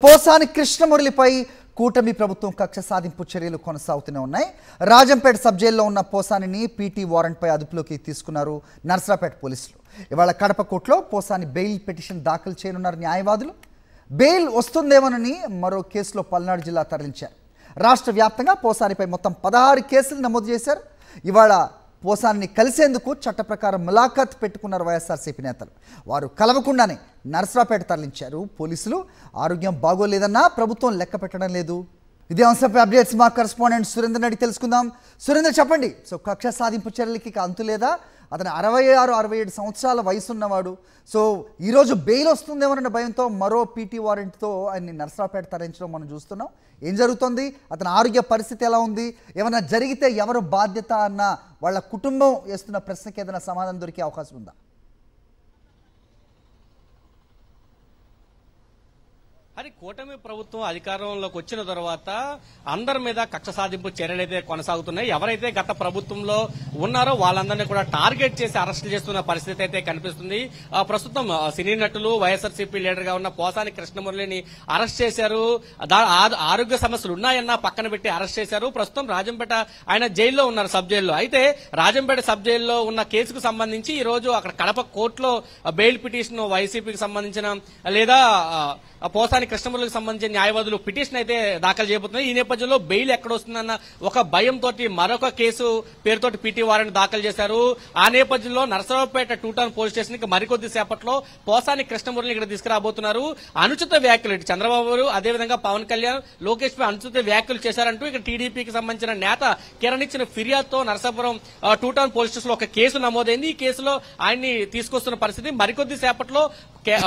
పోసాని కృష్ణమురళిపై కూటమి ప్రభుత్వం కక్ష సాధింపు చర్యలు కొనసాగుతూనే ఉన్నాయి. రాజంపేట సబ్ జైల్లో ఉన్న పోసానిని పీటీ వారెంట్పై అదుపులోకి తీసుకున్నారు నర్సరాపేట పోలీసులు. ఇవాళ కడప కోర్టులో పోసాని బెయిల్ పిటిషన్ దాఖలు చేయనున్నారు న్యాయవాదులు. బెయిల్ వస్తుందేమోనని మరో కేసులో పల్నాడు జిల్లా తరలించారు. రాష్ట్ర వ్యాప్తంగా పోసానిపై మొత్తం 16 కేసులు నమోదు చేశారు. ఇవాళ పోసాన్ని కలిసేందుకు చట్ట ప్రకారం ములాఖత్ పెట్టుకున్నారు వైఎస్ఆర్సీపీ నేతలు. వారు కలవకుండానే నర్సరాపేట తరలించారు పోలీసులు. ఆరోగ్యం బాగోలేదన్నా ప్రభుత్వం లెక్క పెట్టడం లేదు. ఇదే అంశంపై అప్డేట్స్ మా కరెస్పాండెంట్ సురేందర్ అడిగి తెలుసుకుందాం. సురేందర్, చెప్పండి. సో కక్ష సాధింపు చర్యలకి అంతు లేదా? అతను 66-67 సంవత్సరాల వయసు ఉన్నవాడు. సో ఈరోజు బెయిల్ వస్తుందేమోనన్న భయంతో మరో పీటీ వారెంట్తో ఆయన్ని నర్సరాపేట తరలించడం మనం చూస్తున్నాం. ఏం జరుగుతుంది? అతని ఆరోగ్య పరిస్థితి ఎలా ఉంది? ఏమైనా జరిగితే ఎవరు బాధ్యత అన్న వాళ్ళ కుటుంబం వేస్తున్న ప్రశ్నకి ఏదైనా సమాధానం దొరికే అవకాశం ఉందా? అది కూటమి ప్రభుత్వం అధికారంలోకి వచ్చిన తర్వాత అందరి మీద కక్ష సాధింపు చర్యలైతే కొనసాగుతున్నాయి. ఎవరైతే గత ప్రభుత్వంలో ఉన్నారో వాళ్ళందరినీ కూడా టార్గెట్ చేసి అరెస్టులు చేస్తున్న పరిస్థితి అయితే కనిపిస్తుంది. ప్రస్తుతం సినీ నటులు వైఎస్ఆర్సీపీ లీడర్ గా ఉన్న పోసాని కృష్ణమురళిని అరెస్ట్ చేశారు. ఆరోగ్య సమస్యలు ఉన్నాయన్నా పక్కన పెట్టి అరెస్ట్ చేశారు. ప్రస్తుతం రాజంపేట ఆయన జైల్లో ఉన్నారు, సబ్ జైల్లో. అయితే రాజంపేట సబ్ జైల్లో ఉన్న కేసుకు సంబంధించి ఈ రోజు అక్కడ కడప కోర్టులో బెయిల్ పిటిషన్ వైసీపీకి సంబంధించిన లేదా పోసాని కృష్ణమురళికి సంబంధించిన న్యాయవాదులు పిటిషన్ అయితే దాఖలు చేయబోతున్నారు. ఈ నేపథ్యంలో బెయిల్ ఎక్కడొస్తుందన్న ఒక భయంతో మరొక కేసు పేరుతోటి పీటీ వారెంట్ దాఖలు చేశారు. ఆ నేపథ్యంలో నర్సరావుపేట 2 టౌన్ పోలీస్ స్టేషన్ కి మరికొద్ది సేపట్లో పోసాని కృష్ణమురళిని ఇక్కడ తీసుకురాబోతున్నారు. అనుచిత వ్యాఖ్యలు చంద్రబాబు అదేవిధంగా పవన్ కళ్యాణ్, లోకేష్ పై అనుచిత వ్యాఖ్యలు చేశారంటూ ఇక్కడ టీడీపీకి సంబంధించిన నేత కిరణ్ ఇచ్చిన ఫిర్యాదుతో నర్సాపురం 2 టౌన్ పోలీస్ స్టేషన్ లో ఒక కేసు నమోదైంది. ఈ కేసులో ఆయన్ని తీసుకొస్తున్న పరిస్థితి. మరికొద్ది సేపట్లో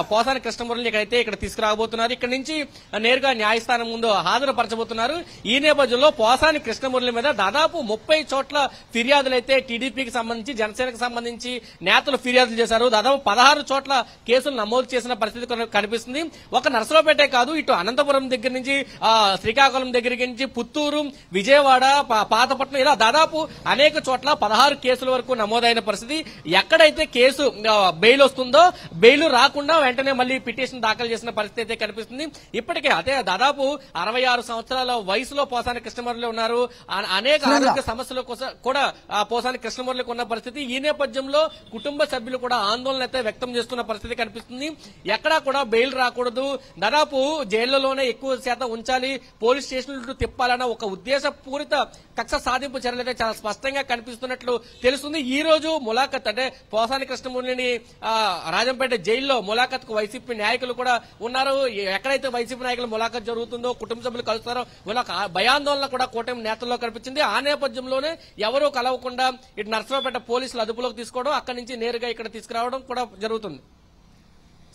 పోసాని కృష్ణమురళిని ఇక్కడ తీసుకురాబోతున్నారు. ఇక్కడ నుంచి నేరుగా న్యాయస్థానం ముందు హాజరుపరచబోతున్నారు. ఈ నేపథ్యంలో పోసాని కృష్ణమురళి మీద దాదాపు 30 చోట్ల ఫిర్యాదులైతే టీడీపీకి సంబంధించి, జనసేనకు సంబంధించి నేతలు ఫిర్యాదులు చేశారు. దాదాపు 16 చోట్ల కేసులు నమోదు చేసిన పరిస్థితి కనిపిస్తుంది. ఒక నర్సరావుపేటే కాదు, ఇటు అనంతపురం దగ్గర నుంచి శ్రీకాకుళం దగ్గర నుంచి పుత్తూరు, విజయవాడ, పాతపట్నం ఇలా దాదాపు అనేక చోట్ల 16 కేసుల వరకు నమోదైన పరిస్థితి. ఎక్కడైతే కేసు బెయిల్ వస్తుందో బెయిల్ రాకుండా వెంటనే మళ్ళీ పిటిషన్ దాఖలు చేసిన పరిస్థితి అయితే కనిపిస్తుంది. ఇప్పటికే అదే దాదాపు 66 సంవత్సరాల వయసులో పోసాని కృష్ణమురళి ఉన్నారు. అనేక ఆరోగ్య సమస్యలు కూడా పోసాని కృష్ణమురళికి ఉన్న పరిస్థితి. ఈ నేపథ్యంలో కుటుంబ సభ్యులు కూడా ఆందోళన అయితే వ్యక్తం చేస్తున్న పరిస్థితి కనిపిస్తుంది. ఎక్కడా కూడా బెయిల్ రాకూడదు, దాదాపు జైళ్లలోనే ఎక్కువ శాతం ఉంచాలి, పోలీస్ స్టేషన్లు తిప్పాలన్న ఒక ఉద్దేశపూరిత కక్ష సాధింపు చర్యలు అయితే చాలా స్పష్టంగా కనిపిస్తున్నట్లు తెలుస్తుంది. ఈ రోజు ములాఖత్ అంటే పోసాని కృష్ణమురళిని రాజంపేట జైల్లో ములాఖత్ కు వైసీపీ నాయకులు కూడా ఉన్నారు. ఎక్కడైతే వైసీపీ నాయకులు ములాఖత్ జరుగుతుందో, కుటుంబ సభ్యులు కలుస్తారో వాళ్ళకి భయాందోళన కూడా కూటమి నేతల్లో కనిపించింది. ఆ నేపథ్యంలోనే ఎవరూ కలవకుండా ఇటు నర్సరావుపేట పోలీసులు అదుపులోకి తీసుకోవడం, అక్కడి నుంచి నేరుగా ఇక్కడ తీసుకురావడం కూడా జరుగుతుంది.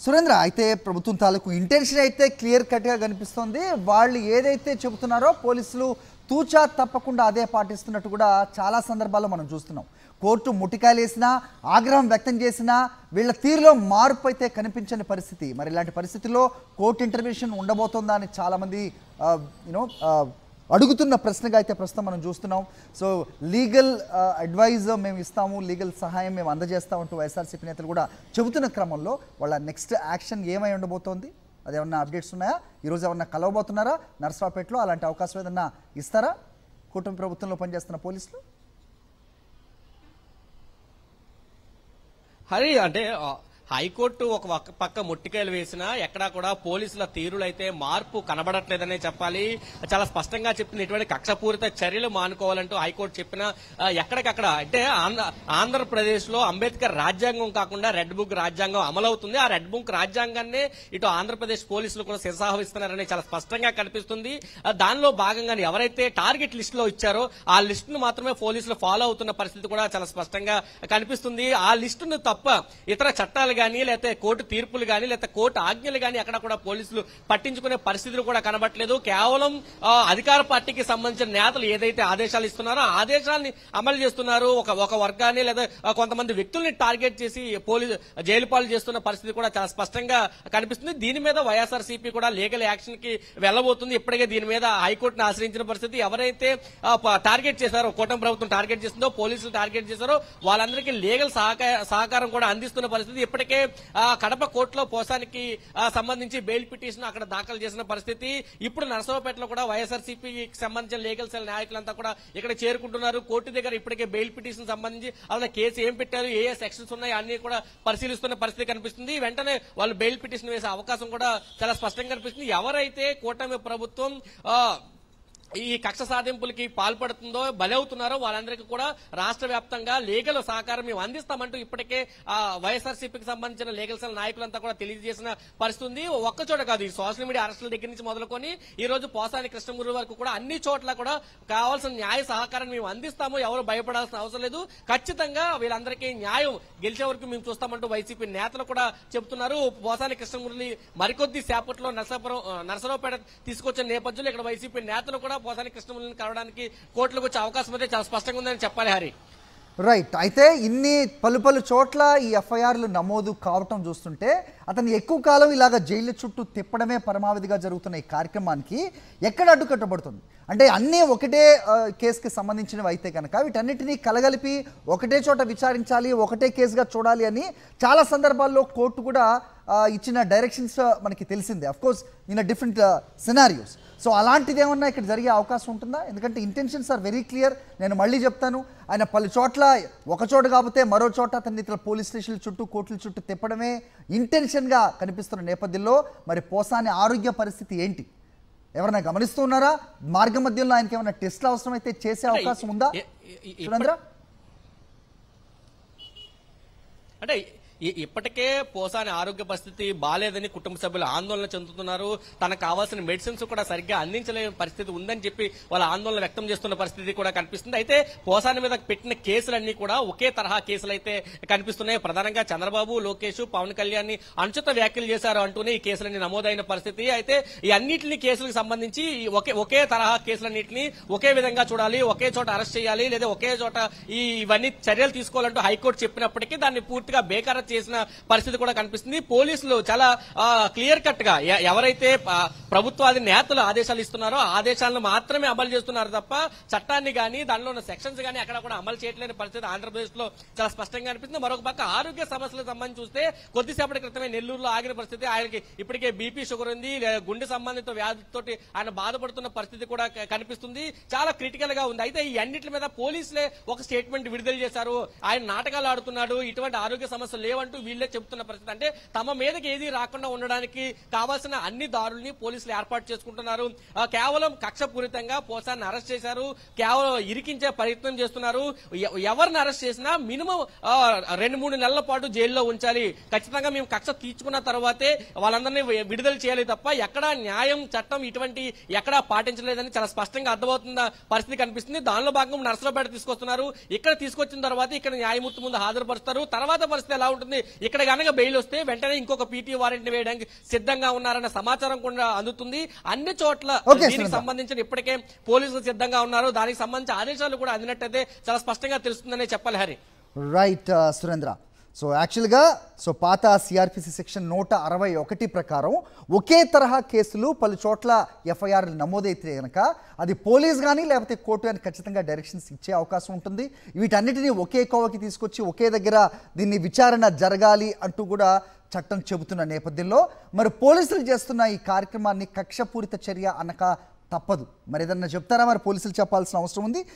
సురేంద్ర, అయితే ప్రభుత్వం తాలూకు ఇంటెన్షన్ అయితే క్లియర్ కట్ గా కనిపిస్తోంది. వాళ్ళు ఏదైతే చెబుతున్నారో పోలీసులు తూచా తప్పకుండా అదే పాటిస్తున్నట్టు కూడా చాలా సందర్భాల్లో మనం చూస్తున్నాం. కోర్టు ముట్టికాయలేసినా, ఆగ్రహం వ్యక్తం చేసినా వీళ్ళ తీరులో మార్పు అయితే కనిపించని పరిస్థితి. మరి ఇలాంటి పరిస్థితుల్లో కోర్టు ఇంటర్వెన్షన్ ఉండబోతోందా అని చాలామంది అడుగుతున్న ప్రశ్నగా అయితే ప్రస్తుతం మనం చూస్తున్నాం. సో లీగల్ అడ్వైజ్ మేము ఇస్తాము, లీగల్ సహాయం మేము అందజేస్తామంటూ వైఎస్ఆర్సీపీ నేతలు కూడా చెబుతున్న క్రమంలో వాళ్ళ నెక్స్ట్ యాక్షన్ ఏమై ఉండబోతోంది? అదేమన్నా అప్డేట్స్ ఉన్నాయా? ఈరోజు ఏమన్నా కలవబోతున్నారా నర్సరావుపేటలో? అలాంటి అవకాశం ఏదన్నా ఇస్తారా కూటమి ప్రభుత్వంలో పనిచేస్తున్న పోలీసులు? హరి, అంటే హైకోర్టు ఒక పక్క ముట్టికాయలు వేసినా ఎక్కడా కూడా పోలీసుల తీరులు అయితే మార్పు కనబడట్లేదనే చెప్పాలి. చాలా స్పష్టంగా చెప్తుంది. ఇటువంటి కక్షపూరిత చర్యలు మానుకోవాలంటూ హైకోర్టు చెప్పినా ఎక్కడికక్కడ అంటే ఆంధ్రప్రదేశ్ లో అంబేద్కర్ రాజ్యాంగం కాకుండా రెడ్ బుక్ రాజ్యాంగం అమలవుతుంది. ఆ రెడ్ బుక్ రాజ్యాంగాన్ని ఇటు ఆంధ్రప్రదేశ్ పోలీసులు కూడా శిరసావహిస్తున్నారని చాలా స్పష్టంగా కనిపిస్తుంది. దానిలో భాగంగానే ఎవరైతే టార్గెట్ లిస్ట్ లో ఇచ్చారో ఆ లిస్ట్ ను మాత్రమే పోలీసులు ఫాలో అవుతున్న పరిస్థితి కూడా చాలా స్పష్టంగా కనిపిస్తుంది. ఆ లిస్టును తప్ప ఇతర చట్టాలు గానీ, లేకపోతే కోర్టు తీర్పులు గానీ, లేకపోతే కోర్టు ఆజ్ఞలు గానీ ఎక్కడ కూడా పోలీసులు పట్టించుకునే పరిస్థితులు కూడా కనబట్లేదు. కేవలం అధికార పార్టీకి సంబంధించిన నేతలు ఏదైతే ఆదేశాలు ఇస్తున్నారో ఆ ఆదేశాలని అమలు చేస్తున్నారు. ఒక వర్గాన్ని లేదా కొంతమంది వ్యక్తుల్ని టార్గెట్ చేసి పోలీసు జైలు పాలు చేస్తున్న పరిస్థితి కూడా చాలా స్పష్టంగా కనిపిస్తుంది. దీని మీద వైఎస్ఆర్సీపీ కూడా లీగల్ యాక్షన్ కి వెళ్లబోతుంది. ఇప్పటికే దీని మీద హైకోర్టును ఆశ్రయించిన పరిస్థితి. ఎవరైతే టార్గెట్ చేశారో, కూటమి ప్రభుత్వం టార్గెట్ చేసిందో, పోలీసులు టార్గెట్ చేశారో వాళ్ళందరికీ లీగల్ సహకారం కూడా అందిస్తున్న పరిస్థితి. ఇప్పటికే ఇప్పటికే కడప కోర్టులో పోసానికి సంబంధించి బెయిల్ పిటిషన్ అక్కడ దాఖలు చేసిన పరిస్థితి. ఇప్పుడు నరసరావుపేటలో కూడా వైఎస్ఆర్సీపీకి సంబంధించిన లీగల్ సెల్ నాయకులంతా కూడా ఇక్కడ చేరుకుంటున్నారు. కోర్టు దగ్గర ఇప్పటికే బెయిల్ పిటిషన్ సంబంధించి అలా కేసు ఏం పెట్టారు, ఏ సెక్షన్స్ ఉన్నాయి అన్ని కూడా పరిశీలిస్తున్న పరిస్థితి కనిపిస్తుంది. వెంటనే వాళ్ళు బెయిల్ పిటిషన్ వేసే అవకాశం కూడా చాలా స్పష్టంగా కనిపిస్తుంది. ఎవరైతే కూటమి ప్రభుత్వం ఈ కక్ష సాధింపులకి పాల్పడుతుందో బలవుతున్నారో వాళ్ళందరికీ కూడా రాష్ట్ర వ్యాప్తంగా లీగల్ సహకారం మేము అందిస్తామంటూ ఇప్పటికే వైఎస్ఆర్సీపీకి సంబంధించిన లీగల్ సెల్ నాయకులంతా కూడా తెలియజేసిన పరిస్థితి ఉంది. ఒక్కచోట కాదు, ఈ సోషల్ మీడియా అరెస్టుల దగ్గర నుంచి మొదలుకొని ఈ రోజు పోసాని కృష్ణమూర్తి వరకు కూడా అన్ని చోట్ల కూడా కావాల్సిన న్యాయ సహకారం మేము అందిస్తాము, ఎవరు భయపడాల్సిన అవసరం లేదు, ఖచ్చితంగా వీళ్ళందరికీ న్యాయం గెలిచే వరకు మేము చూస్తామంటూ వైసీపీ నేతలు కూడా చెబుతున్నారు. పోసాని కృష్ణమూర్తి మరికొద్ది సేపట్లో నరసరావుపేట తీసుకొచ్చిన నేపథ్యంలో ఇక్కడ వైసీపీ నేతలు కూడా పోసాని కృష్ణమూర్తిని కలవడానికి కోర్టులకు వచ్చే అవకాశం అయితే చాలా స్పష్టంగా ఉందని చెప్పాలి హరి. రైట్. అయితే ఇన్ని పలు చోట్ల ఈ ఎఫ్ఐఆర్లు నమోదు కావటం చూస్తుంటే అతను ఎక్కువ కాలం ఇలాగ జైలు చుట్టూ తిప్పడమే పరమావధిగా జరుగుతున్న ఈ కార్యక్రమానికి ఎక్కడ అడ్డుకట్టబడుతుంది? అంటే అన్నీ ఒకటే కేసుకి సంబంధించినవి అయితే కనుక వీటన్నిటినీ కలగలిపి ఒకటే చోట విచారించాలి, ఒకటే కేసుగా చూడాలి అని చాలా సందర్భాల్లో కోర్టు కూడా ఇచ్చిన డైరెక్షన్స్ మనకి తెలిసిందే. Of course in different scenarios. So అలాంటిది ఏమన్నా ఇక్కడ జరిగే అవకాశం ఉంటుందా? ఎందుకంటే ఇంటెన్షన్స్ ఆర్ వెరీ క్లియర్. నేను మళ్ళీ చెప్తాను, ఆయన పలు చోట్ల ఒక చోట కాకపోతే మరో చోట అతన్ని ఇతర పోలీస్ స్టేషన్ల చుట్టూ కోర్టుల చుట్టూ తిప్పడమే ఇంటెన్షన్గా కనిపిస్తున్న నేపథ్యంలో మరి పోసాని ఆరోగ్య పరిస్థితి ఏంటి? ఎవరైనా గమనిస్తున్నారా? మార్గ మధ్యంలో ఆయనకి ఏమైనా టెస్ట్లు అవసరమైతే చేసే అవకాశం ఉందా సురేంద్ర? అంటే ఇప్పటికే పోసాని ఆరోగ్య పరిస్థితి బాలేదని కుటుంబ సభ్యులు ఆందోళన చెందుతున్నారు. తనకు కావాల్సిన మెడిసిన్స్ కూడా సరిగ్గా అందించలేని పరిస్థితి ఉందని చెప్పి వాళ్ళ ఆందోళన వ్యక్తం చేస్తున్న పరిస్థితి కూడా కనిపిస్తుంది. అయితే పోసాని మీద పెట్టిన కేసులన్నీ కూడా ఒకే తరహా కేసులు అయితే కనిపిస్తున్నాయి. ప్రధానంగా చంద్రబాబు, లోకేష్, పవన్ కళ్యాణ్ ని అనుచిత వ్యాఖ్యలు చేశారు అంటూనే ఈ కేసులన్నీ నమోదైన పరిస్థితి. అయితే ఈ అన్నింటినీ కేసులకు సంబంధించి ఒకే తరహా కేసులన్నింటినీ ఒకే విధంగా చూడాలి, ఒకే చోట అరెస్ట్ చేయాలి, లేదా ఒకే చోట ఇవన్నీ చర్యలు తీసుకోవాలంటూ హైకోర్టు చెప్పినప్పటికీ దాన్ని పూర్తిగా బేఖాతరు చేసిన పరిస్థితి కూడా కనిపిస్తుంది. పోలీసులు చాలా క్లియర్ కట్ గా ఎవరైతే ప్రభుత్వాది నేతలు ఆదేశాలు ఇస్తున్నారో ఆదేశాలను మాత్రమే అమలు చేస్తున్నారు తప్ప చట్టాన్ని గానీ దానిలో ఉన్న సెక్షన్స్ గానీ అక్కడ కూడా అమలు చేయట్లేని పరిస్థితి ఆంధ్రప్రదేశ్ లో చాలా స్పష్టంగా అనిపిస్తుంది. మరొక పక్క ఆరోగ్య సమస్యలకు సంబంధించి చూస్తే కొద్దిసేపటి క్రితమే నెల్లూరులో ఆగిన పరిస్థితి. ఆయనకి ఇప్పటికే బీపీ, షుగర్ ఉంది, గుండె సంబంధిత వ్యాధితోటి ఆయన బాధపడుతున్న పరిస్థితి కూడా కనిపిస్తుంది. చాలా క్రిటికల్ గా ఉంది. అయితే ఈ అన్నిటి మీద పోలీసులే ఒక స్టేట్మెంట్ విడుదల చేశారు. ఆయన నాటకాలు ఆడుతున్నాడు, ఇటువంటి ఆరోగ్య సమస్యలు లేవంటూ వీళ్లే చెబుతున్న పరిస్థితి. అంటే తమ మీదకి ఏది రాకుండా ఉండడానికి కావాల్సిన అన్ని దారుల్ని పోలీసులు ఏర్పాటు చేసుకుంటున్నారు. కేవలం కక్షపూరితంగా పోసాన్ని అరెస్ట్ చేశారు, కేవలం ఇరికించే ప్రయత్నం చేస్తున్నారు. ఎవరిని అరెస్ట్ చేసినా మినిమం 2-3 నెలల పాటు జైల్లో ఉంచాలి, ఖచ్చితంగా మేము కక్ష తీర్చుకున్న తర్వాతే వాళ్ళందరినీ విడుదల చేయాలి తప్ప ఎక్కడా న్యాయం, చట్టం ఇటువంటి ఎక్కడా పాటించలేదని చాలా స్పష్టంగా అర్థమవుతున్న పరిస్థితి కనిపిస్తుంది. దానిలో భాగంగా నరసరావుపేట తీసుకొస్తున్నారు. ఇక్కడ తీసుకొచ్చిన తర్వాత ఇక్కడ న్యాయమూర్తి ముందు హాజరుపరుస్తారు. తర్వాత పరిస్థితి ఎలా ఉంటుంది? ఇక్కడ గనక బెయిల్ వస్తే వెంటనే ఇంకొక పీటీ వారెంట్ వేయడానికి సిద్ధంగా ఉన్నారన్న సమాచారం కూడా అందుతుంది. అన్ని చోట్ల దీనికి సంబంధించిన ఇప్పటికే పోలీసులు సిద్ధంగా ఉన్నారు. దానికి సంబంధించిన ఆదేశాలు కూడా అందినట్టయితే చాలా స్పష్టంగా తెలుస్తుందనే చెప్పాలి హరి. రైట్ సురేంద్ర. సో యాక్చువల్గా పాత సిఆర్పిసి సెక్షన్ 161 ప్రకారం ఒకే తరహా కేసులు పలు చోట్ల ఎఫ్ఐఆర్లు నమోదైతే కనుక అది పోలీస్ కానీ లేకపోతే కోర్టు కానీ ఖచ్చితంగా డైరెక్షన్స్ ఇచ్చే అవకాశం ఉంటుంది. వీటన్నిటినీ ఒకే కోవకి తీసుకొచ్చి ఒకే దగ్గర దీన్ని విచారణ జరగాలి అంటూ కూడా చట్టం చెబుతున్న నేపథ్యంలో మరి పోలీసులు చేస్తున్న ఈ కార్యక్రమాన్ని కక్షపూరిత చర్య అనక తప్పదు. మరి ఏదన్నా చెప్తారా? మరి పోలీసులు చెప్పాల్సిన అవసరం ఉంది.